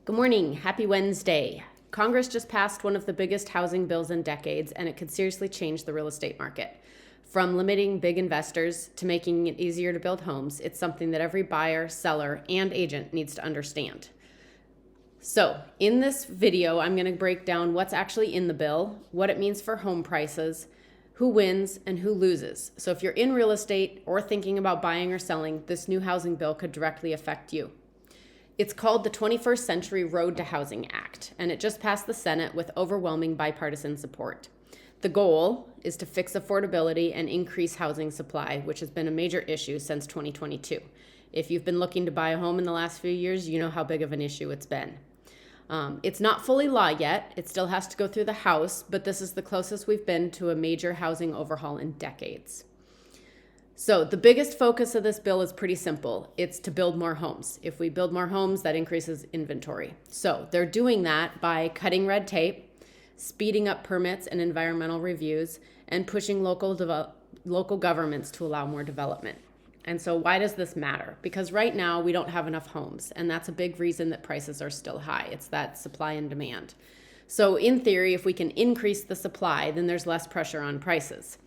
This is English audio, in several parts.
Good morning. Happy Wednesday. Congress just passed one of the biggest housing bills in decades, and it could seriously change the real estate market. From limiting big investors to making it easier to build homes, it's something that every buyer, seller, and agent needs to understand. So, in this video, I'm going to break down what's actually in the bill, what it means for home prices, who wins, and who loses. So, if you're in real estate or thinking about buying or selling, this new housing bill could directly affect you. It's called the 21st Century Road to Housing Act, and it just passed the Senate with overwhelming bipartisan support. The goal is to fix affordability and increase housing supply, which has been a major issue since 2022. If you've been looking to buy a home in the last few years, you know how big of an issue it's been. It's not fully law yet. It still has to go through the House, but this is the closest we've been to a major housing overhaul in decades. So the biggest focus of this bill is pretty simple. It's to build more homes. If we build more homes, that increases inventory. So they're doing that by cutting red tape, speeding up permits and environmental reviews, and pushing local governments to allow more development. And so why does this matter? Because right now we don't have enough homes, and that's a big reason that prices are still high. It's that supply and demand. So in theory, if we can increase the supply, then there's less pressure on prices.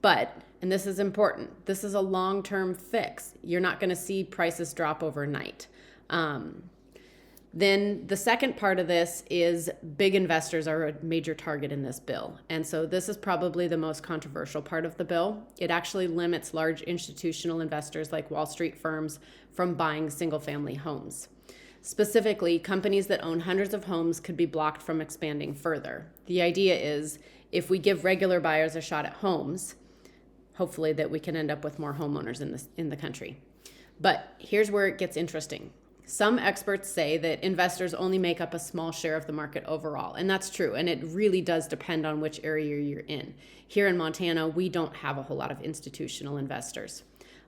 But, and this is important, this is a long-term fix. You're not going to see prices drop overnight. Then the second part of this is big investors are a major target in this bill. And so this is probably the most controversial part of the bill. It actually limits large institutional investors like Wall Street firms from buying single-family homes. Specifically, companies that own hundreds of homes could be blocked from expanding further. The idea is if we give regular buyers a shot at homes, hopefully that we can end up with more homeowners in the country. But here's where it gets interesting. Some experts say that investors only make up a small share of the market overall, and that's true, and it really does depend on which area you're in. Here in Montana, we don't have a whole lot of institutional investors.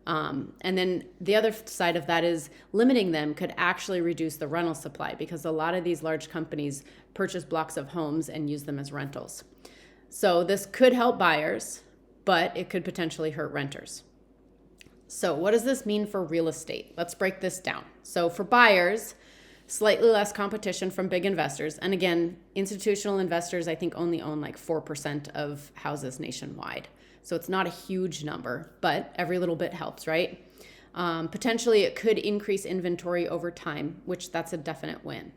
And then the other side of that is limiting them could actually reduce the rental supply because a lot of these large companies purchase blocks of homes and use them as rentals. So this could help buyers, but it could potentially hurt renters. So what does this mean for real estate? Let's break this down. So for buyers, slightly less competition from big investors. And again, institutional investors, I think, only own like 4% of houses nationwide. So it's not a huge number, but every little bit helps, right? Potentially, it could increase inventory over time, which that's a definite win.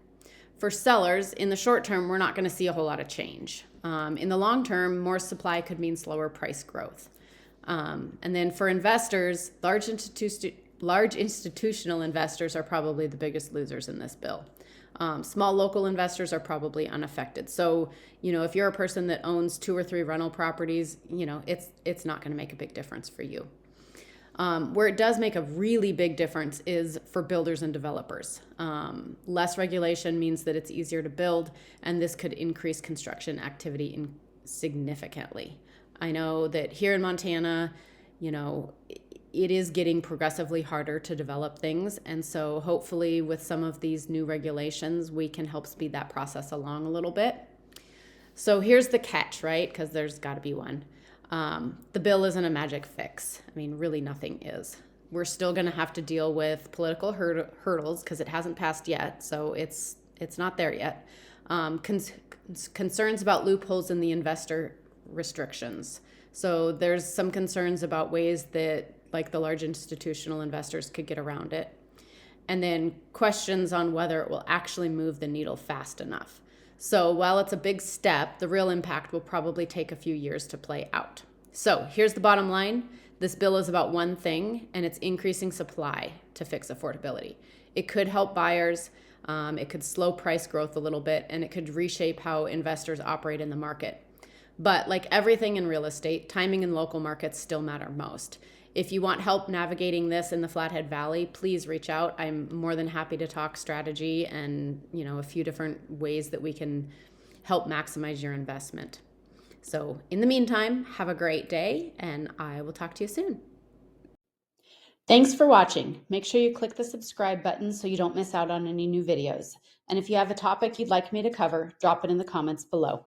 For sellers, in the short term, we're not going to see a whole lot of change. In the long term, more supply could mean slower price growth. And then for investors, large institutional investors are probably the biggest losers in this bill. Small local investors are probably unaffected. So, if you're a person that owns 2 or 3 rental properties, it's not going to make a big difference for you. Where it does make a really big difference is for builders and developers. Less regulation means that it's easier to build, and this could increase construction activity significantly. I know that here in Montana, it is getting progressively harder to develop things. And so hopefully with some of these new regulations, we can help speed that process along a little bit. So here's the catch, right? Because there's got to be one. The bill isn't a magic fix. I mean, really nothing is. We're still going to have to deal with political hurdles because it hasn't passed yet. So it's not there yet. Concerns about loopholes in the investor restrictions. So there's some concerns about ways that like the large institutional investors could get around it. And then questions on whether it will actually move the needle fast enough. So while it's a big step, the real impact will probably take a few years to play out. So here's the bottom line. This bill is about one thing, and it's increasing supply to fix affordability. It could help buyers. It could slow price growth a little bit, and it could reshape how investors operate in the market. But like everything in real estate, timing and local markets still matter most. If you want help navigating this in the Flathead Valley, please reach out. I'm more than happy to talk strategy and, a few different ways that we can help maximize your investment. So in the meantime, have a great day, and I will talk to you soon. Thanks for watching. Make sure you click the subscribe button so you don't miss out on any new videos. And if you have a topic you'd like me to cover, drop it in the comments below.